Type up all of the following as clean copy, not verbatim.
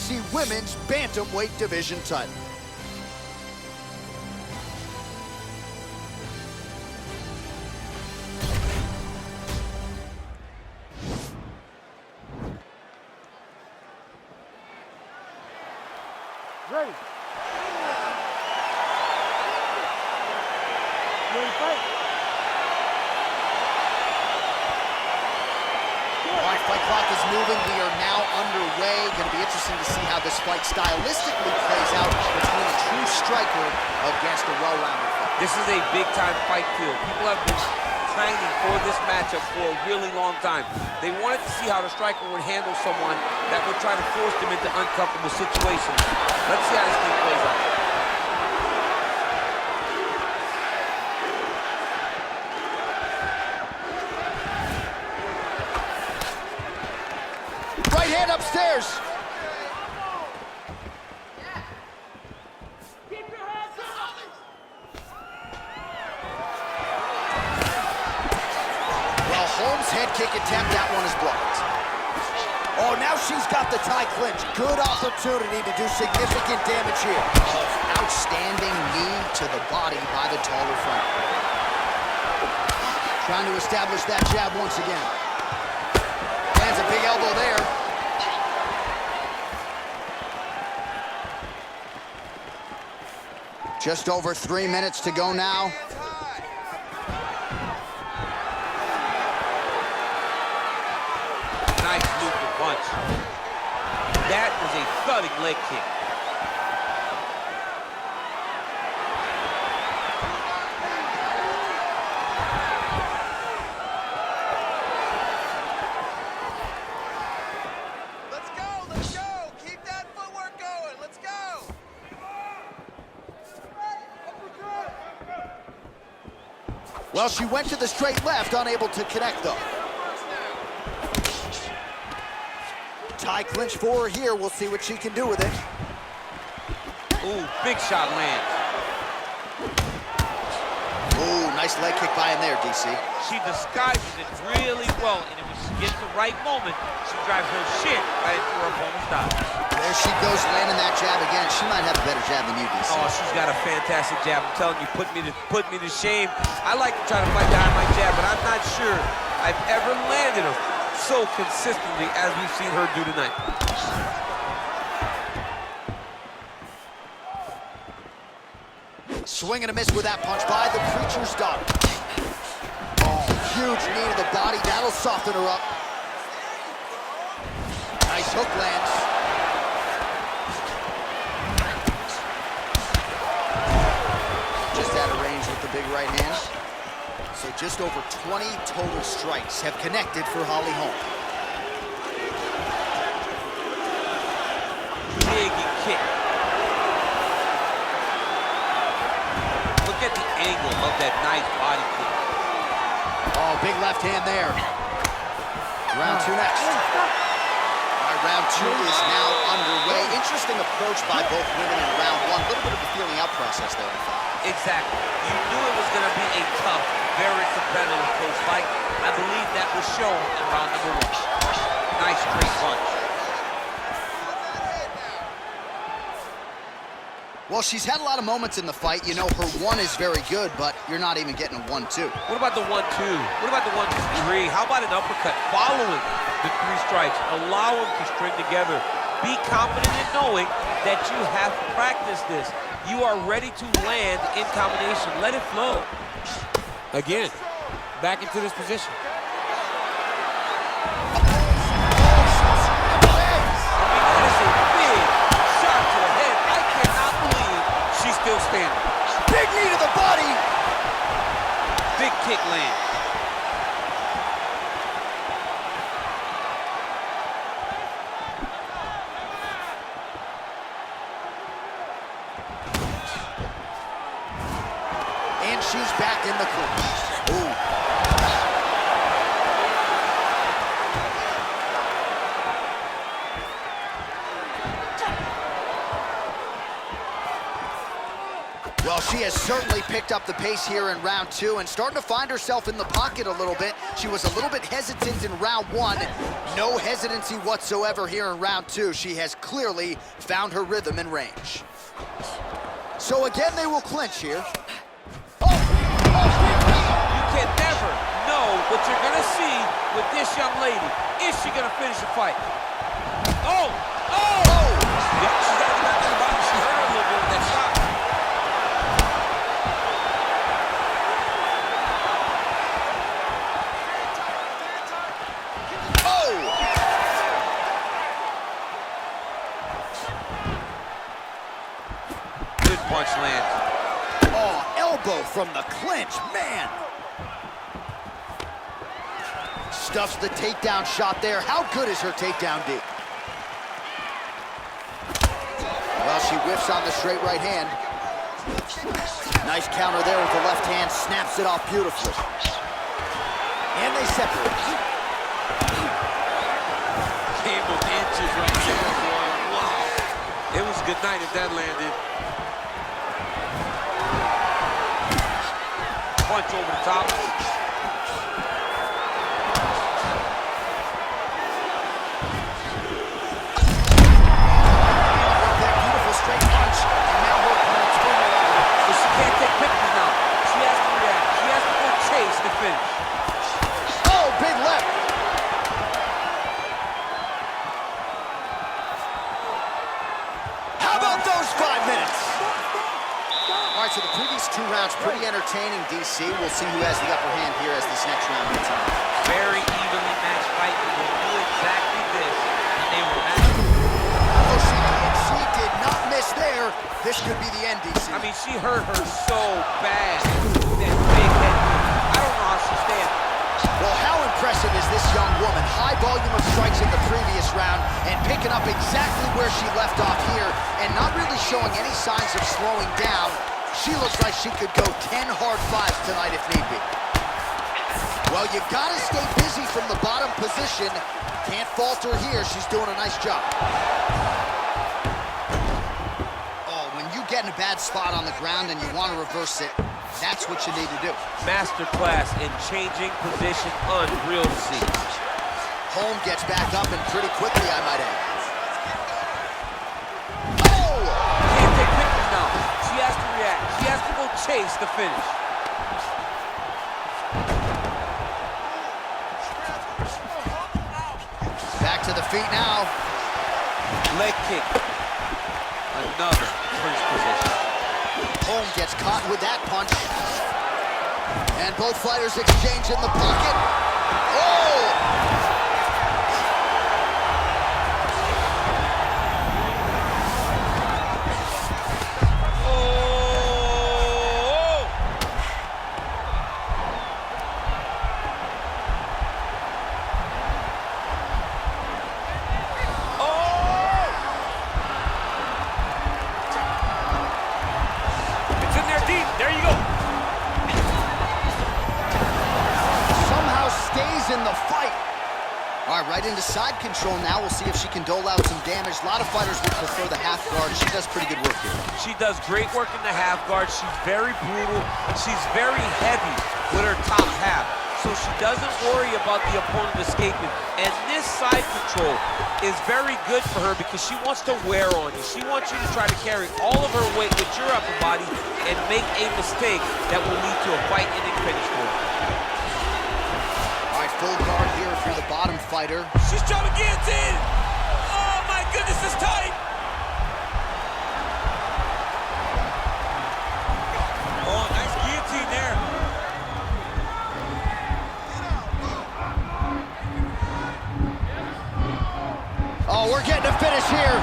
WBC Women's Bantamweight Division title. Ready. Ready, fight. All right, fight clock is moving. We are now underway. Going to be interesting to see how this fight stylistically plays out between a true striker against a well-rounded fighter. This is a big-time fight field. People have been training for this matchup for a really long time. They wanted to see how the striker would handle someone that would try to force them into uncomfortable situations. Let's see how this thing plays out. Right hand upstairs. Well, Holmes' head kick attempt, that one is blocked. Oh, now she's got the tie clinch. Good opportunity to do significant damage here. Oh, outstanding knee to the body by the taller fighter. Trying to establish that jab once again. Lands a big elbow there. Just over 3 minutes to go now. Nice looping punch. That was a thudding leg kick. Let's go! Keep that footwork going, let's go! Well, she went to the straight left, unable to connect though. Tie clinch for her here. We'll see what she can do with it. Ooh, big shot lands. Ooh, nice leg kick by him there, DC. She disguises it really well, and when she gets the right moment, she drives her shin right into her opponent's thigh. There she goes, landing that jab again. She might have a better jab than you, DC. Oh, she's got a fantastic jab. I'm telling you, put me to shame. I like to try to fight behind my jab, but I'm not sure I've ever landed her so consistently as we've seen her do tonight. Swing and a miss with that punch by the Preacher's daughter. Oh, huge knee to the body. That'll soften her up. Nice hook lands. Just out of range with the big right hand. So just over 20 total strikes have connected for Holly Holm. Big kick. Look at the angle of that nice body kick. Oh, big left hand there. Round two next. All right, round two is now underway. Interesting approach by both women in round one. A little bit of a feeling out process there, I thought. Exactly. You knew it was going to be a tough, very competitive close fight. I believe that was shown in round number one. Nice straight punch. Well, she's had a lot of moments in the fight. You know, her one is very good, but you're not even getting a 1-2. What about the 1-2? What about the 1-2-3? How about an uppercut following the 3 strikes? Allow them to string together. Be confident in knowing that you have practiced this. You are ready to land in combination. Let it flow. Again, back into this position. Still standing. Big knee to the body. Big kick land. And she's back in the clinch. Ooh. Well, she has certainly picked up the pace here in round two and starting to find herself in the pocket a little bit. She was a little bit hesitant in round one. No hesitancy whatsoever here in round two. She has clearly found her rhythm and range. So again, they will clinch here. You can never know what you're gonna see with this young lady. Is she gonna finish the fight? Oh! Oh! Yeah, she's gotta get back to the bottom. She hurt her a little bit with that shot. Good punch lands. Oh, elbow from the clinch, man. Stuffs the takedown shot there. How good is her takedown D? Well, she whiffs on the straight right hand. Nice counter there with the left hand, snaps it off beautifully. And they separate. Game of inches right there, boy. Wow. It was a good night if that landed. Punch over the top. That beautiful straight punch, and now her opponent's turning around. But she can't take pictures now. She has to react. She has to go chase the finish. Oh, big left. How about those 5 minutes? All right, so the previous 2 rounds, pretty entertaining, DC. We'll see who has the upper hand here as this next round gets on. Very evenly matched fight. They will do exactly this. And they will match. Oh, she did not miss there. This could be the end, DC. I mean, she hurt her so bad. That big head. I don't know how she stands. Well, how impressive is this young woman? High volume of strikes in the previous round and picking up exactly where she left off here and not really showing any signs of slowing down. She looks like she could go 10 hard 5s tonight if need be. Well, you gotta stay busy from the bottom position. Can't falter here. She's doing a nice job. Oh, when you get in a bad spot on the ground and you want to reverse it, that's what you need to do. Masterclass in changing position, unreal to see. Holm gets back up and pretty quickly, I might add. Oh! Can't take pictures now. She has to react. She has to go chase the finish. Back to the feet now. Leg kick. Another first position. Holm gets caught with that punch. And both fighters exchange in the pocket. Oh! There you go. Somehow stays in the fight. All right, right into side control now. We'll see if she can dole out some damage. A lot of fighters would prefer the half guard. She does pretty good work here. She does great work in the half guard. She's very brutal. She's very heavy with her top half. So she doesn't worry about the opponent escaping. And this side control is very good for her because she wants to wear on you. She wants you to try to carry all of her weight with your upper body and make a mistake that will lead to a fight-ending finish for her. All right, full guard here if you're the bottom fighter. She's trying to guillotine! Oh my goodness, it's tight! Oh, nice guillotine there. Oh, we're getting a finish here.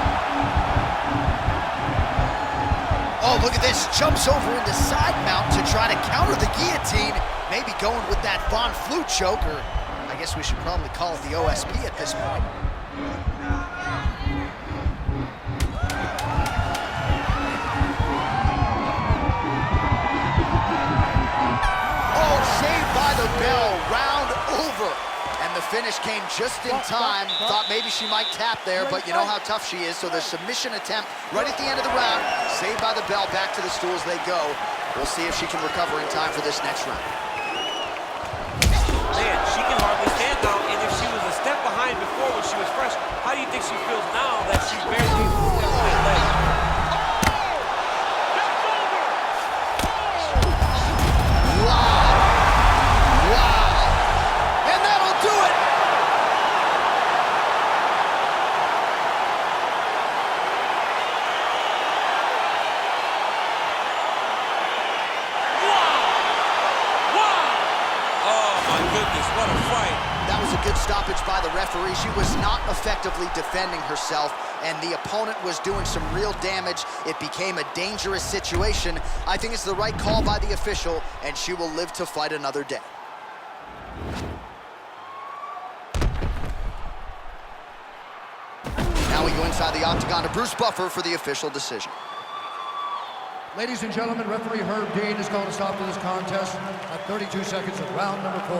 Oh, look at this. Jumps over into side mount to try to counter the guillotine. Maybe going with that Von Flue choke, or I guess we should probably call it the OSP at this point. Oh, saved by the bell. Round over. And the finish came just in time. Thought maybe she might tap there, but you know how tough she is. So the submission attempt right at the end of the round, saved by the bell, back to the stools they go. We'll see if she can recover in time for this next round. Man, she can hardly stand now, and if she was a step behind before when she was fresh, how do you think she feels now that she's barely the referee. She was not effectively defending herself, and the opponent was doing some real damage. It became a dangerous situation. I think it's the right call by the official, and she will live to fight another day. Now we go inside the octagon to Bruce Buffer for the official decision. Ladies and gentlemen, referee Herb Dean has called a stop to this contest at 32 seconds of round number 4.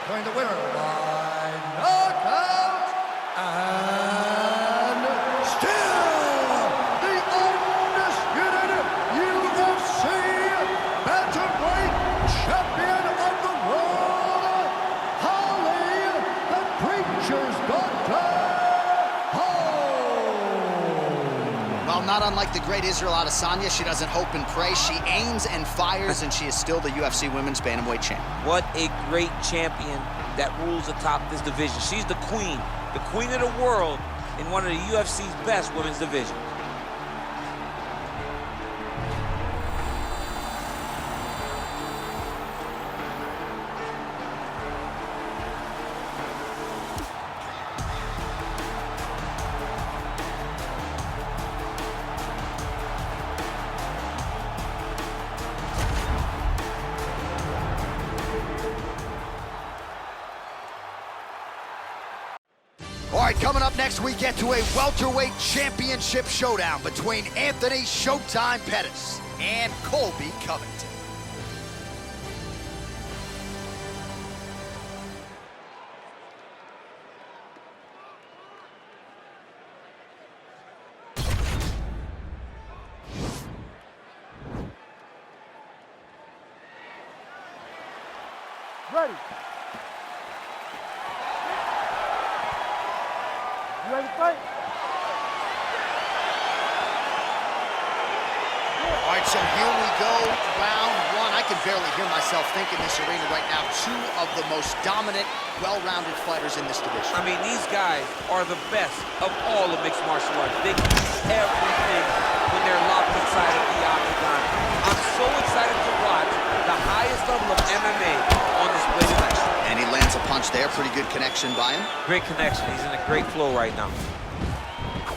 Declaring the winner by knockout, and still the undisputed UFC bantamweight champion of the world, Holly the Preacher's Daughter. Well, not unlike the great Israel Adesanya, she doesn't hope and pray. She aims and fires, and she is still the UFC Women's Bantamweight champ. What a great champion that rules atop this division. She's the queen of the world in one of the UFC's best women's divisions. All right, coming up next, we get to a welterweight championship showdown between Anthony Showtime Pettis and Colby Covington. Ready. You ready to fight? All right, so here we go, round 1. I can barely hear myself think in this arena right now. 2 of the most dominant, well-rounded fighters in this division. I mean, these guys are the best of all of mixed martial arts. They can do everything when they're locked inside of the octagon. I'm so excited to watch the highest level of MMA on display tonight. And he lands a punch there. Pretty good connection by him. Great connection. He's in a great flow right now.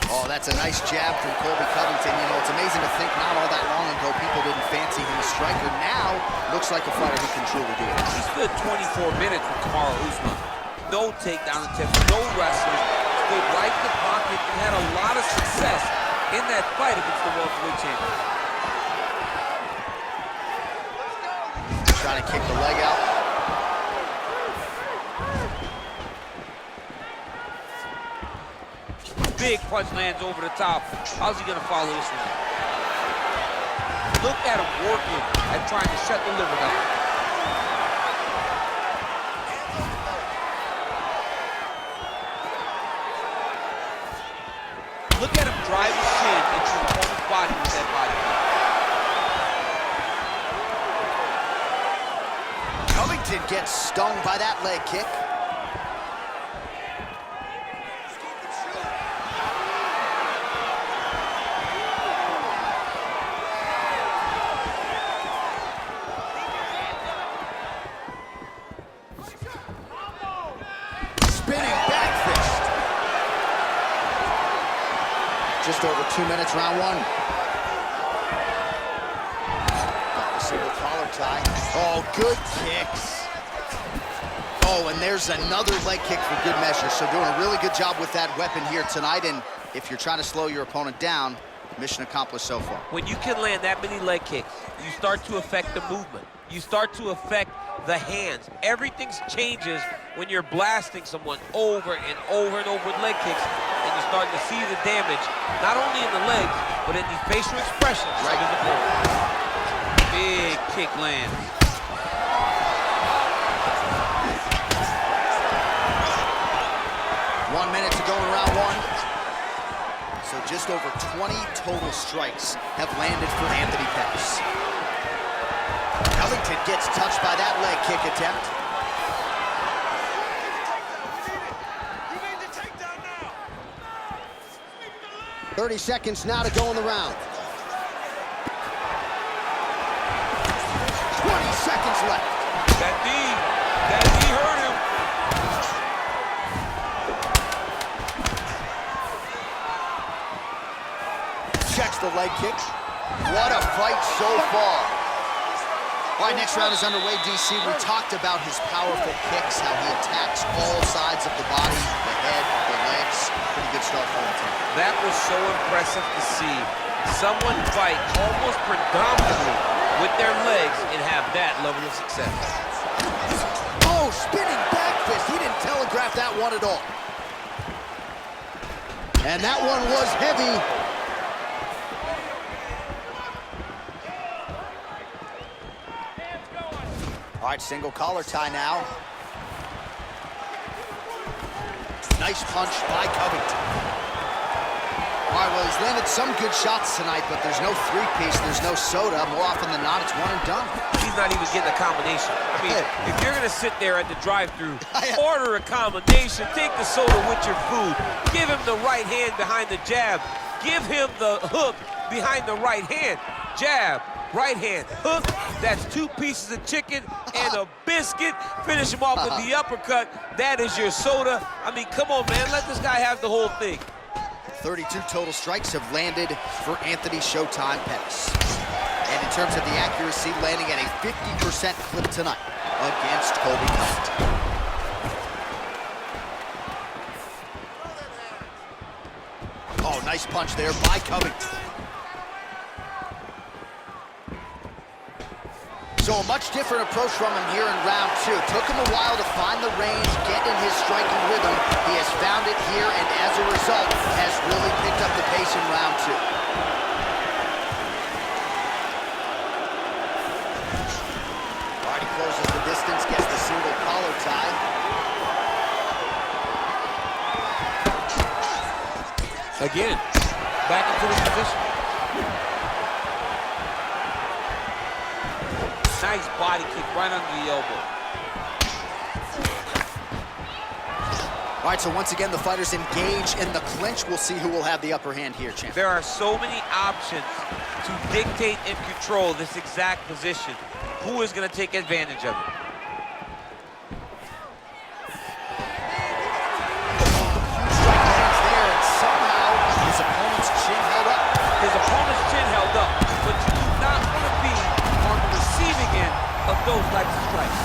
Oh, that's a nice jab from Colby Covington. You know, it's amazing to think not all that long ago people didn't fancy him as striker. Now, looks like a fighter who can truly do it. He stood 24 minutes with Kamaru Usman. No takedown attempts, no wrestling. Stood right in the pocket and had a lot of success in that fight against the welterweight champion. Trying to kick the leg out. Big punch lands over the top. How's he gonna follow this one? Look at him working at trying to shut the liver down. Look at him drive his shin into his opponent's body with that body. Covington gets stung by that leg kick. Just over 2 minutes, round 1. Got the single collar tie. Oh, good kicks. Oh, and there's another leg kick for good measure. So doing a really good job with that weapon here tonight. And if you're trying to slow your opponent down, mission accomplished so far. When you can land that many leg kicks, you start to affect the movement. You start to affect the hands. Everything changes when you're blasting someone over and over and over with leg kicks, and you're starting to see the damage, not only in the legs, but in the facial expressions of his opponent. Big kick lands. One minute to go in round 1. So just over 20 total strikes have landed for Anthony Pettis. Covington gets touched by that leg kick attempt. You need the takedown now. 30 seconds now to go in the round. 20 seconds left. That knee hurt him. checks the leg kick. What a fight so far. All right, next round is underway, DC. We talked about his powerful kicks, how he attacks all sides of the body, the head, the legs. Pretty good start for him, too. That was so impressive to see. Someone fight almost predominantly with their legs and have that level of success. Oh, spinning back fist. He didn't telegraph that one at all. And that one was heavy. All right, single collar tie now. Nice punch by Covington. All right, well, he's landed some good shots tonight, but there's no three-piece, there's no soda. More often than not, it's one and done. He's not even getting a combination. I mean, if you're gonna sit there at the drive-thru, order a combination, take the soda with your food, give him the right hand behind the jab, give him the hook behind the right hand, jab, right hand, hook. That's 2 pieces of chicken and a biscuit. Finish him off with the uppercut. That is your soda. I mean, come on, man, let this guy have the whole thing. 32 total strikes have landed for Anthony Showtime Pettis. And in terms of the accuracy, landing at a 50% clip tonight against Colby Covington. Oh, nice punch there by Covington. So a much different approach from him here in round 2. Took him a while to find the range, get in his striking rhythm. He has found it here, and as a result, has really picked up the pace in round 2. All right, he closes the distance, gets the single collar tie. Again, back into the position. Nice body kick right under the elbow. All right, so once again, the fighters engage in the clinch. We'll see who will have the upper hand here, champ. There are so many options to dictate and control this exact position. Who is going to take advantage of it? Huge strike lands there, and somehow his opponent's chin held up. His opponent's chin held up, but you do not want to be on the receiving end of those types of strikes.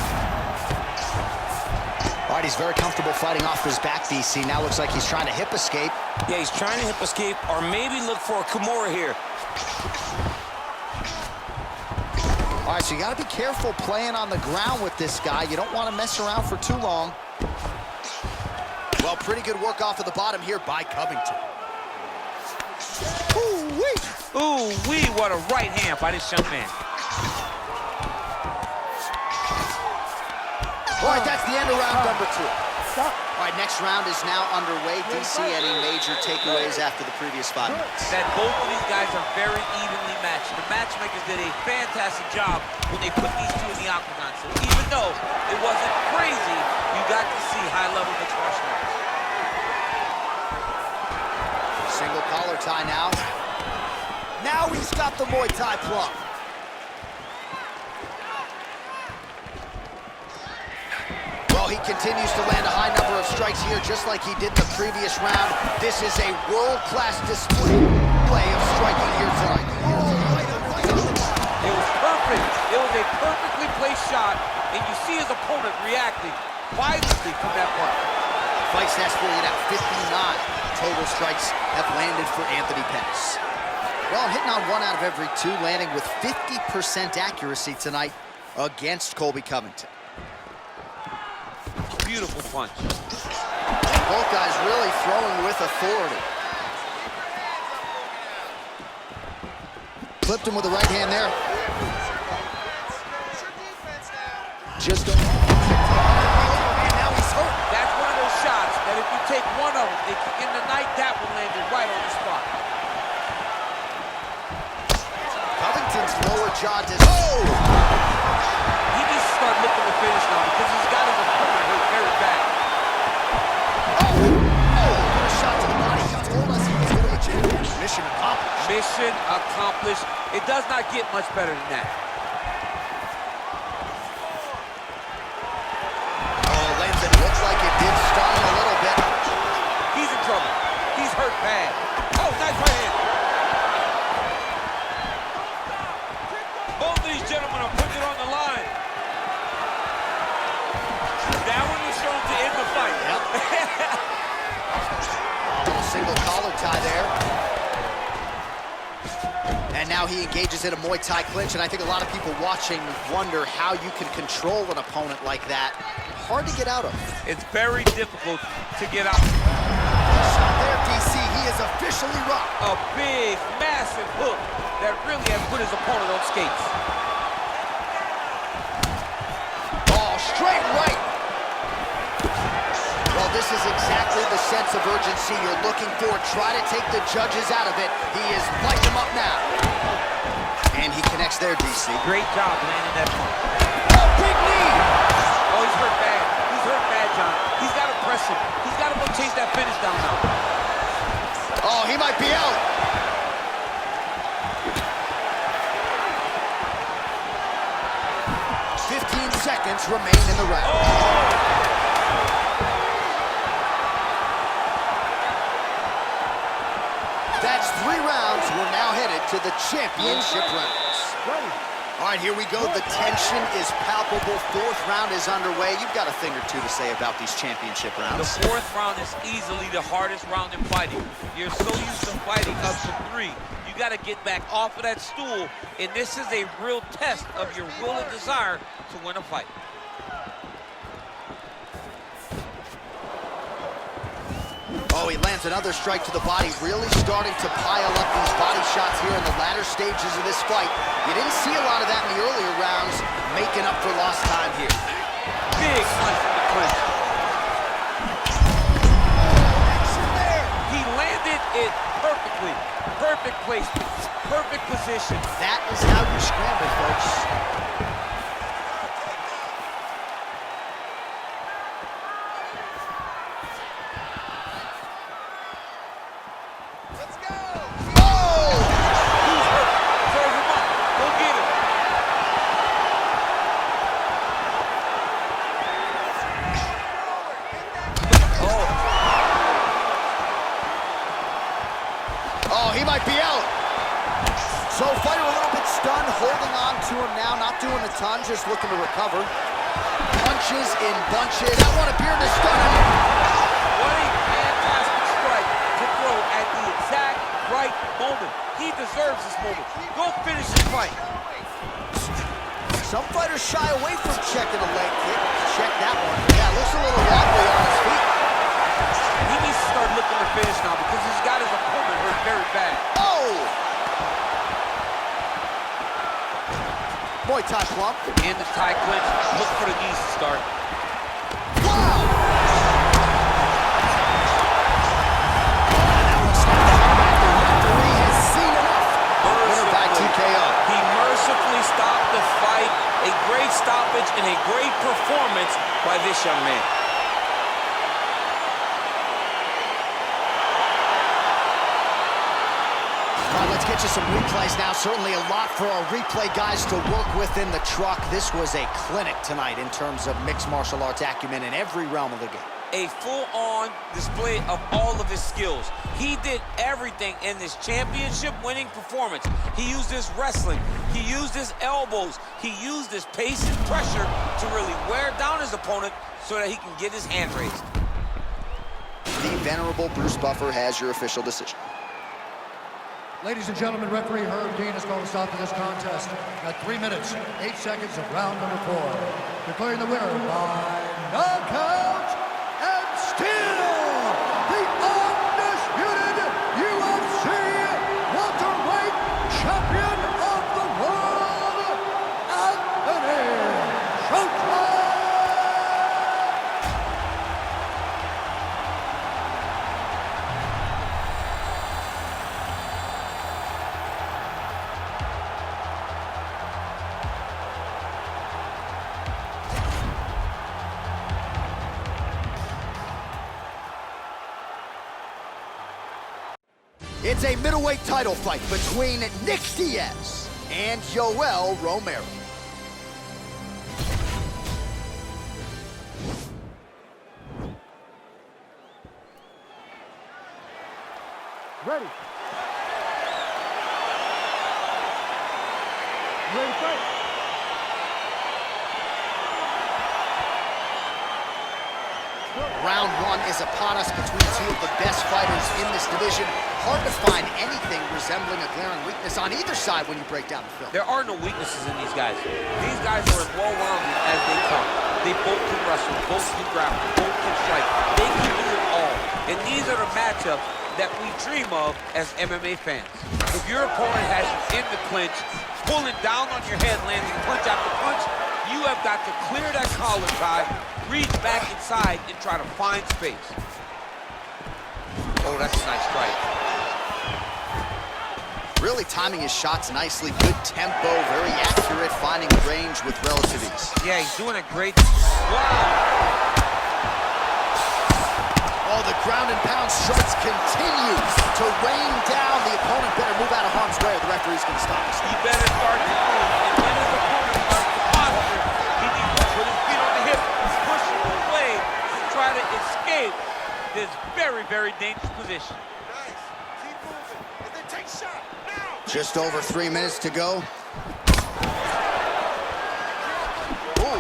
All right, he's very comfortable fighting off his back, DC. Now looks like he's trying to hip escape. Yeah, he's trying to hip escape or maybe look for a Kimura here. All right, so you got to be careful playing on the ground with this guy. You don't want to mess around for too long. Well, pretty good work off of the bottom here by Covington. Ooh-wee! Ooh-wee, what a right hand by this young man. All right, that's the end of round number 2. All right, next round is now underway. DC, any major takeaways after the previous 5 minutes? That both of these guys are very evenly matched. The matchmakers did a fantastic job when they put these two in the octagon. So even though it wasn't crazy, you got to see high-level mixed martial arts. Single collar tie now. Now he's got the Muay Thai plum. Well, he continues to land a high number of strikes here, just like he did in the previous round. This is a world-class display of striking here tonight. It was perfect. It was a perfectly placed shot, and you see his opponent reacting violently from that point. Fight stats for you now, 59 total strikes have landed for Anthony Pettis. Well, hitting on 1 out of every 2, landing with 50% accuracy tonight against Colby Covington. Beautiful punch. And both guys really throwing with authority. Clipped him with the right hand there. Just don't. And now he's hurt. That's one of those shots that if you take one of them, in the night, that one landed right on the spot. Covington's lower jaw just. Oh! He needs to start looking to finish now because he's got his opponent hurt very bad. What a shot to the body. He told us he was going to achieve mission accomplished. Mission accomplished. It does not get much better than that. Oh, lands it. Looks like it did stun him a little bit. He's in trouble. He's hurt bad. Oh, nice right hand. And now he engages in a Muay Thai clinch, and I think a lot of people watching wonder how you can control an opponent like that. Hard to get out of. It's very difficult to get out. Shot there, DC. He is officially rocked. A big, massive hook that really has put his opponent on skates. Oh, straight right. Well, this is exactly the sense of urgency you're looking for. Try to take the judges out of it. He is lighting them up now. And he connects there, DC. Great job landing that punch. Oh, big knee. Oh, he's hurt bad. He's hurt bad, John. He's got to press him. He's got to go chase that finish down now. Oh, he might be out. Seconds remain in the round. That's 3 rounds. We're now headed to the championship rounds. All right, here we go. The tension is palpable. 4th round is underway. You've got a thing or two to say about these championship rounds. The 4th round is easily the hardest round in fighting. You're so used to fighting up to 3. You got to get back off of that stool, and this is a real test of your will and desire to win a fight. Oh, he lands another strike to the body, really starting to pile up these body shots here in the latter stages of this fight. You didn't see a lot of that in the earlier rounds, making up for lost time here. Big punch from the clinch. Action there. He landed it perfectly. Perfect placement, perfect position. That is how you scramble, folks. Let's go. Oh! He's hurt. Serve him up. Go get him. Oh, he might be out. So fighter a little bit stunned, holding on to him now, not doing a ton, just looking to recover. Punches in bunches. That one appeared to stun him. What a fantastic strike to throw at the exact right moment. He deserves this moment. Go finish the fight. Some fighters shy away from checking a leg kick. Check that one. Yeah, looks a little wobbly on his feet. He needs to start looking to finish now because he's got his opponent hurt very bad. Oh! Muay Thai clump. In the Thai clinch, look for the knees to start. Wow! He mercifully stopped the fight. A great stoppage and a great performance by this young man. All right, let's get you some replays now. Certainly a lot for our replay guys to work with in the truck. This was a clinic tonight in terms of mixed martial arts acumen in every realm of the game. A full-on display of all of his skills. He did everything in this championship-winning performance. He used his wrestling. He used his elbows. He used his pace and pressure to really wear down his opponent so that he can get his hand raised. The venerable Bruce Buffer has your official decision. Ladies and gentlemen, referee Herb Dean is going to stop to this contest at 3 minutes, 8 seconds of round number 4. Declaring the winner by knockout and still the undisputed UFC welterweight champion of the world, Anthony Joshua. It's a middleweight title fight between Nick Diaz and Yoel Romero. Ready. Ready to fight. Round round one is upon us between two of the best fighters in this division. Hard to find anything resembling a glaring weakness on either side when you break down the film. There are no weaknesses in these guys. These guys are as well-rounded as they come. They both can wrestle, both can grapple, both can strike. They can do it all. And these are the matchups that we dream of as MMA fans. If your opponent has you in the clinch, pulling down on your head, landing punch after punch, you have got to clear that collar tie, reach back inside, and try to find space. Oh, that's a nice strike. Really timing his shots nicely. Good tempo, very accurate, finding range with relative ease. Yeah, he's doing a great... Wow! Oh, the ground and pound strikes continue to rain down. The opponent better move out of harm's way or the referee's going to stop us. He better start to move. And when his opponent starts to posture, he needs to put his feet on the hip, push him away, and try to escape this very, very dangerous position. Nice. Keep moving. And then take shot. Now. Just over 3 minutes to go. Ooh.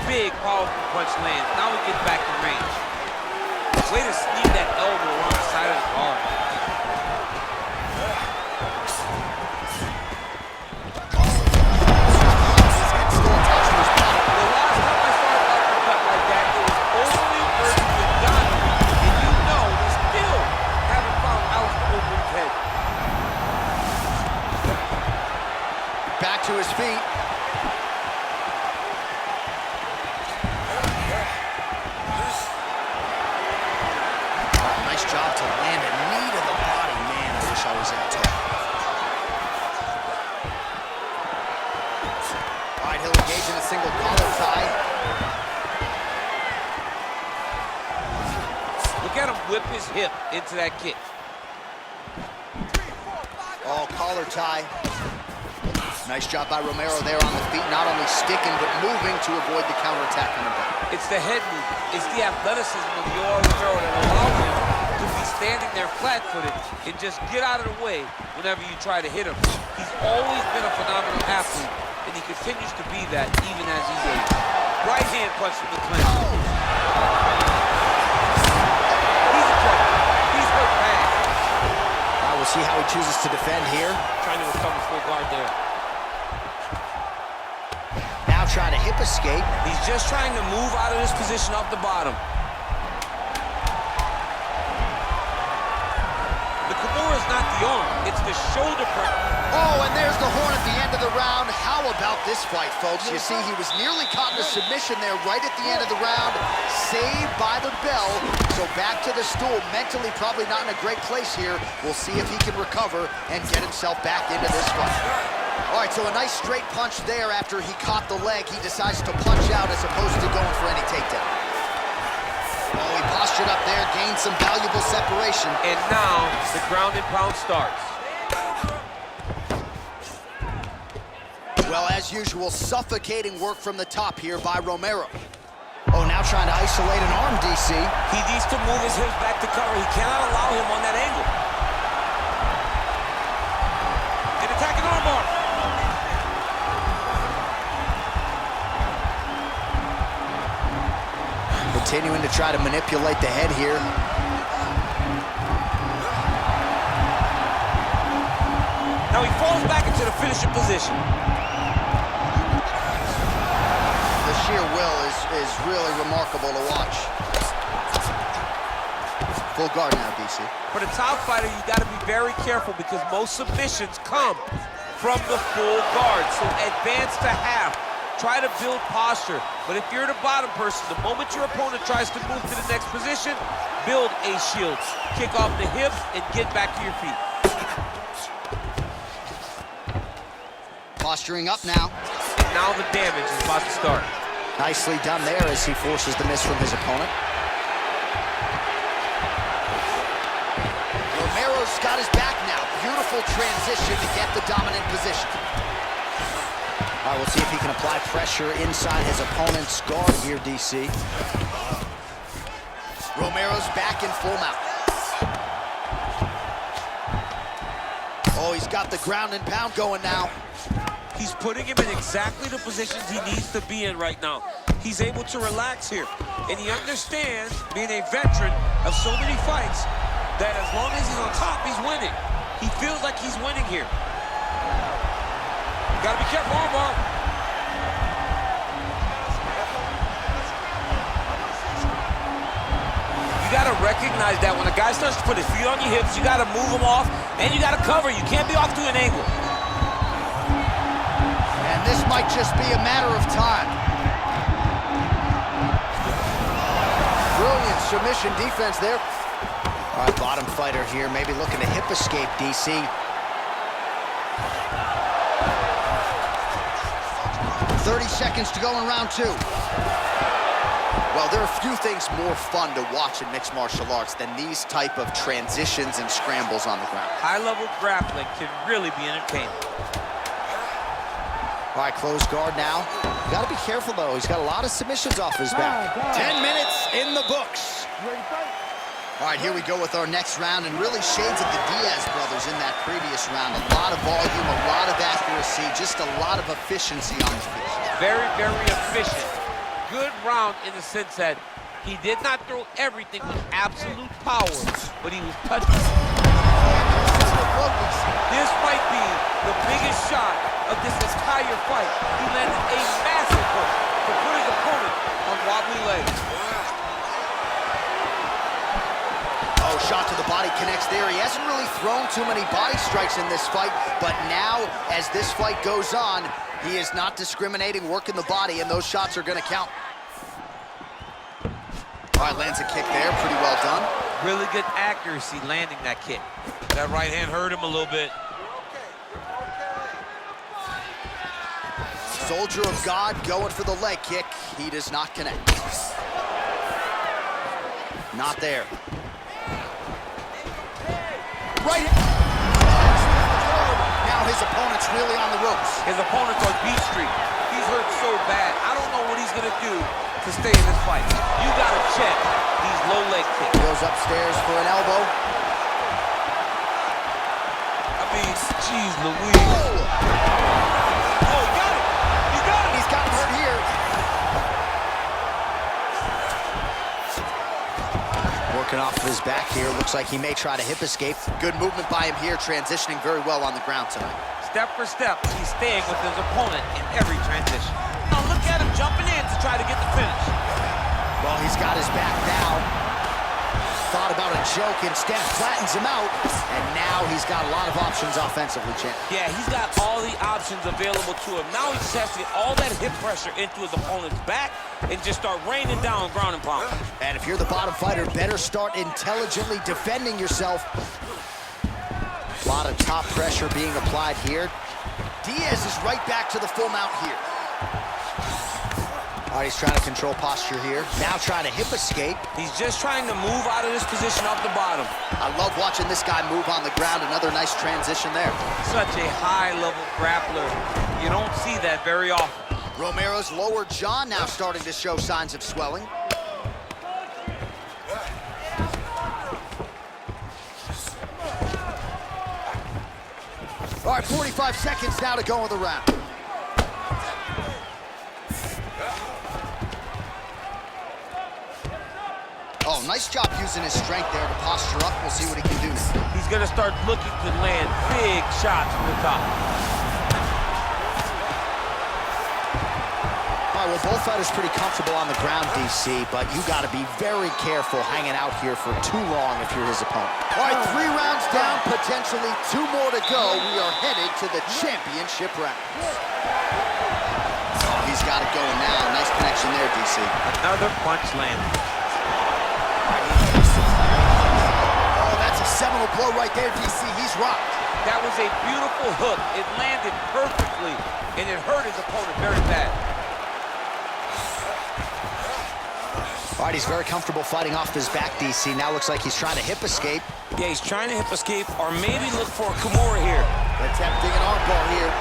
Big, powerful punch lands. Now he gets back in range. Way to sneak that elbow around the side of the guard. The last time I saw an uppercut like that, it was only versus Uganda. And you know they still haven't found Alice over his head. Back to his feet. Nice job to land a knee to the body. Man, I wish I was that tall. All right, he'll engage in a single collar tie. Look at him whip his hip into that kick. Oh, collar tie. Nice job by Romero there on the feet, not only sticking, but moving to avoid the counterattack on the back. It's the head movement. It's the athleticism of Yoel Romero that allows him to be standing there flat-footed and just get out of the way whenever you try to hit him. He's always been a phenomenal athlete, and he continues to be that even as he's aged. Right hand punch from the clinch. He's in trouble. He's hurt bad. We'll see how he chooses to defend here. Trying to recover full guard there. Now trying to hip escape. He's just trying to move out of this position off the bottom. The Kimura is not the arm, it's the shoulder pressure. Oh, and there's the horn at the end of the round. How about this fight, folks? You see, he was nearly caught in a submission there right at the end of the round. Saved by the bell. So back to the stool. Mentally probably not in a great place here. We'll see if he can recover and get himself back into this fight. All right, so a nice straight punch there after he caught the leg. He decides to punch out as opposed to going for any takedown. Oh, he postured up there, gained some valuable separation. And now the ground and pound starts. Well, as usual, suffocating work from the top here by Romero. Oh, now trying to isolate an arm, DC. He needs to move his hips back to cover. He cannot allow him on that angle. An attacking armbar. Continuing to try to manipulate the head here. Now he falls back into the finishing position. The sheer will is really remarkable to watch. Full guard now, DC. For the top fighter, you got to be very careful because most submissions come from the full guard. So advance to half. Try to build posture. But if you're the bottom person, the moment your opponent tries to move to the next position, build a shield. Kick off the hips and get back to your feet. Posturing up now. And now the damage is about to start. Nicely done there as he forces the miss from his opponent. Romero's got his back now. Beautiful transition to get the dominant position. All right, we'll see if he can apply pressure inside his opponent's guard here, DC. Romero's back in full mount. Oh, he's got the ground and pound going now. He's putting him in exactly the positions he needs to be in right now. He's able to relax here. And he understands, being a veteran of so many fights, that as long as he's on top, he's winning. He feels like he's winning here. You gotta be careful, armbar. You gotta recognize that when a guy starts to put his feet on your hips, you gotta move him off, and you gotta cover. You can't be off to an angle. And this might just be a matter of time. Brilliant submission defense there. All right, bottom fighter here, maybe looking to hip escape, DC. 30 seconds to go in round 2. Well, there are a few things more fun to watch in mixed martial arts than these type of transitions and scrambles on the ground. High-level grappling can really be entertaining. All right, closed guard now. You gotta be careful, though. He's got a lot of submissions off his back. 10 minutes in the books. All right, here we go with our next round, and really shades of the Diaz brothers in that previous round. A lot of volume, a lot of accuracy, just a lot of efficiency on the field. Very, very efficient. Good round in the sense that he did not throw everything with absolute power, but he was touching. This might be the biggest shot of this entire fight. He landed a massive hook to put his opponent on wobbly legs. Oh, shot to the body connects there. He hasn't really thrown too many body strikes in this fight, but now, as this fight goes on, he is not discriminating, working the body, and those shots are gonna count. All right, lands a kick there, pretty well done. Really good accuracy landing that kick. That right hand hurt him a little bit. Soldier of God going for the leg kick. He does not connect. Not there. Right. Now his opponent's really on the ropes. His opponent's on beat street. He's hurt so bad. I don't know what he's gonna do to stay in this fight. You gotta check these low leg kicks. Goes upstairs for an elbow. I mean, geez Louise. Oh, you got it. You got it. He's got him hurt here. Working off of his back here. Looks like he may try to hip escape. Good movement by him here, transitioning very well on the ground tonight. Step for step, he's staying with his opponent in every transition. Now look at him jumping in to try to get the finish. Well, he's got his back now. Thought about a joke, instead flattens him out. And now he's got a lot of options offensively, champ. Yeah, he's got all the options available to him. Now he just has to get all that hip pressure into his opponent's back and just start raining down ground and pound. And if you're the bottom fighter, better start intelligently defending yourself. A lot of top pressure being applied here. Diaz is right back to the full mount here. All right, he's trying to control posture here. Now trying to hip escape. He's just trying to move out of this position off the bottom. I love watching this guy move on the ground. Another nice transition there. Such a high-level grappler. You don't see that very often. Romero's lower jaw now starting to show signs of swelling. All right, 45 seconds now to go in the round. Oh, nice job using his strength there to posture up. We'll see what he can do now. He's going to start looking to land big shots from the top. All right, well, both fighters pretty comfortable on the ground, DC, but you got to be very careful hanging out here for too long if you're his opponent. All right, 3 rounds down, potentially 2 more to go. We are headed to the championship round. Oh, he's got it going now. Nice connection there, DC. Another punch landed. Oh, that's a seminal blow right there, DC. He's rocked. That was a beautiful hook. It landed perfectly, and it hurt his opponent very bad. All right, he's very comfortable fighting off his back, DC. Now looks like he's trying to hip escape. Yeah, he's trying to hip escape or maybe look for a Kimura here. Attempting an armbar here.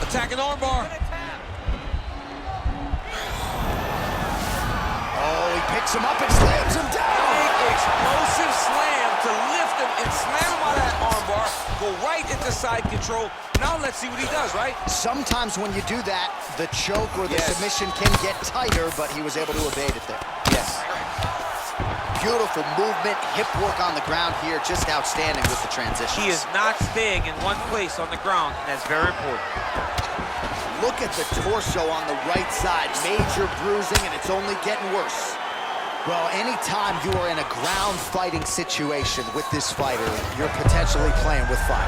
Attacking armbar. picks him up and slams him down. Big explosive slam to lift him and slam him out of that armbar. Go right into side control. Now let's see what he does, right? Sometimes when you do that, the choke or the submission can get tighter, but he was able to evade it there. Yes. Beautiful movement, hip work on the ground here, just outstanding with the transitions. He is not staying in one place on the ground, and that's very important. Look at the torso on the right side, major bruising, and it's only getting worse. Well, anytime you are in a ground fighting situation with this fighter, you're potentially playing with fire.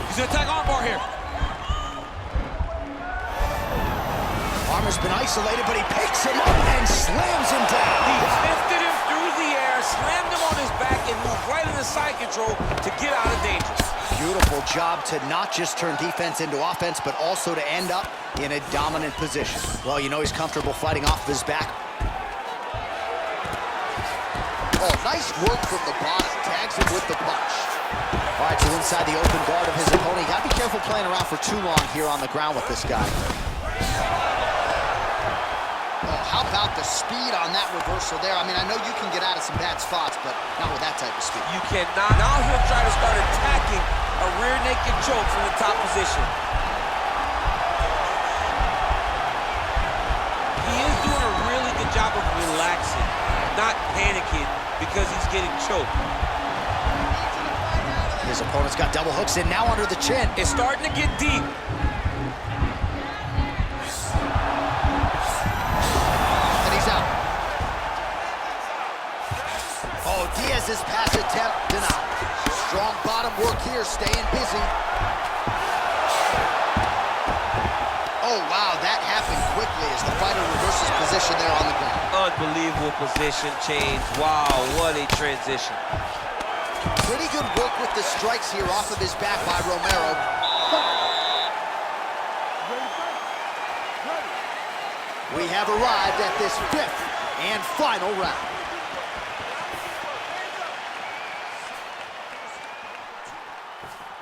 He's gonna attack armbar here. Armor's been isolated, but he picks him up and slams him down. He lifted him through the air, slammed him on his back, and moved right into side control to get out of danger. Beautiful job to not just turn defense into offense, but also to end up in a dominant position. Well, you know he's comfortable fighting off of his back. Oh, nice work from the bottom. Tags him with the punch. All right, so inside the open guard of his opponent. You gotta be careful playing around for too long here on the ground with this guy. Oh, how about the speed on that reversal there? I mean, I know you can get out of some bad spots, but not with that type of speed. You cannot. Now he'll try to start attacking a rear naked choke from the top position. He is doing a really good job of relaxing, not panicking because he's getting choked. His opponent's got double hooks in, now under the chin. It's starting to get deep. And he's out. Oh, Diaz's pass attempt denied. Strong bottom work here, staying busy. Oh, wow, that happened quickly as the fighter reverses position there on the ground. Unbelievable position change. Wow, what a transition. Pretty good work with the strikes here off of his back by Romero. We have arrived at this fifth and final round.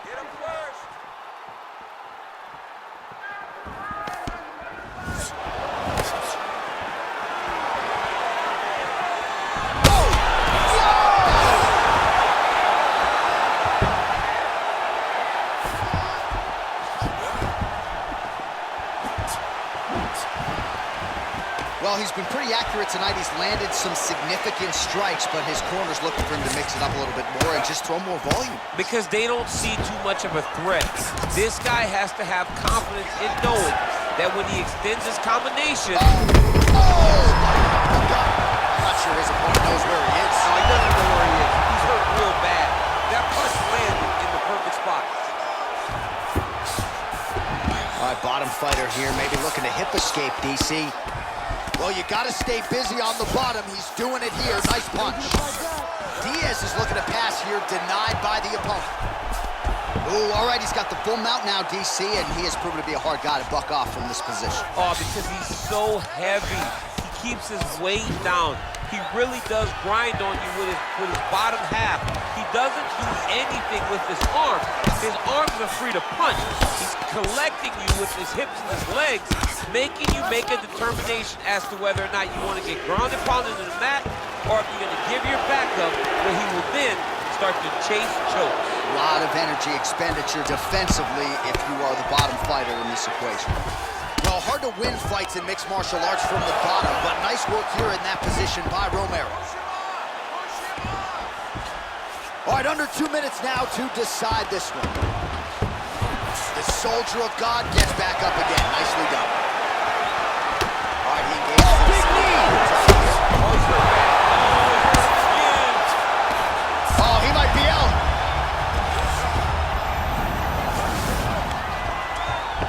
Get him first. Well, he's been pretty accurate tonight. He's landed some significant strikes, but his corner's looking for him to mix it up a little bit more and just throw more volume. Because they don't see too much of a threat. This guy has to have confidence in knowing that when he extends his combination... I'm not sure his opponent knows where he is. No, he doesn't know where he is. He's hurt real bad. That punch landed in the perfect spot. All right, bottom fighter here, maybe looking to hip escape, DC. Well, you got to stay busy on the bottom. He's doing it here. Nice punch. Diaz is looking to pass here, denied by the opponent. Ooh, all right, he's got the full mount now, DC, and he has proven to be a hard guy to buck off from this position. Oh, because he's so heavy. He keeps his weight down. He really does grind on you with his bottom half. He doesn't do anything with his arms. His arms are free to punch. He's collecting you with his hips and his legs, making you make a determination as to whether or not you want to get grounded, pounded into the mat, or if you're going to give your back up, where he will then start to chase chokes. A lot of energy expenditure defensively if you are the bottom fighter in this equation. Well, hard to win fights in mixed martial arts from the bottom, but nice work here in that position by Romero. All right, under 2 minutes now to decide this one. The soldier of God gets back up again. Nicely done. All right, he engages. Oh, big knee! Oh, he might be out.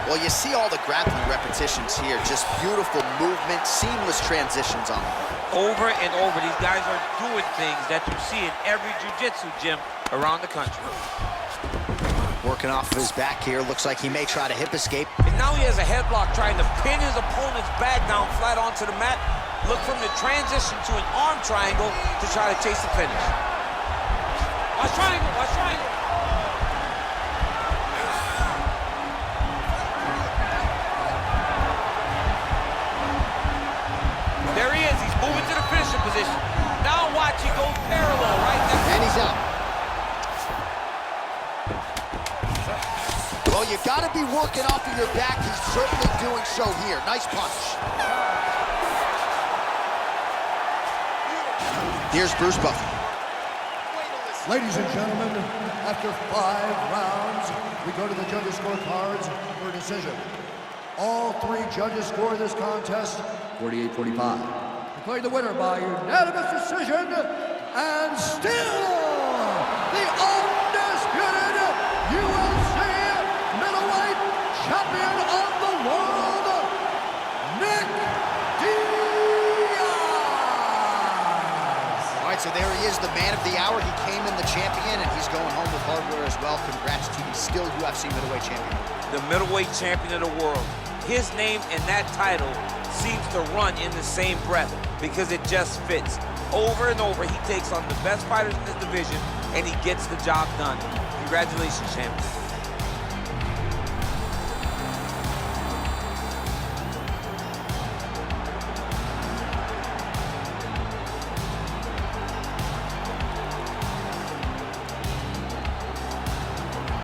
Well, you see all the grappling repetitions here. Just beautiful movement, seamless transitions on them. Over and over, these guys are doing things that you see in every jiu-jitsu gym around the country. Working off of his back here. Looks like he may try to hip escape. And now he has a headlock trying to pin his opponent's back down flat onto the mat. Look from the transition to an arm triangle to try to chase the finish. Watch triangle, watch triangle. Move into the finishing position. Now watch, he goes parallel, right? And he's out. Well, you got to be working off of your back. He's certainly doing so here. Nice punch. Here's Bruce Buffer. Ladies and gentlemen, after 5 rounds, we go to the judges' scorecards for a decision. All 3 judges score this contest 48-45. Declaring the winner by unanimous decision, and still the undisputed UFC middleweight champion of the world, Nick Diaz. All right, so there he is, the man of the hour. He came in the champion, and he's going home with hardware as well. Congrats to the still UFC middleweight champion. The middleweight champion of the world. His name and that title seems to run in the same breath because it just fits. Over and over, he takes on the best fighters in this division, and he gets the job done. Congratulations, champion.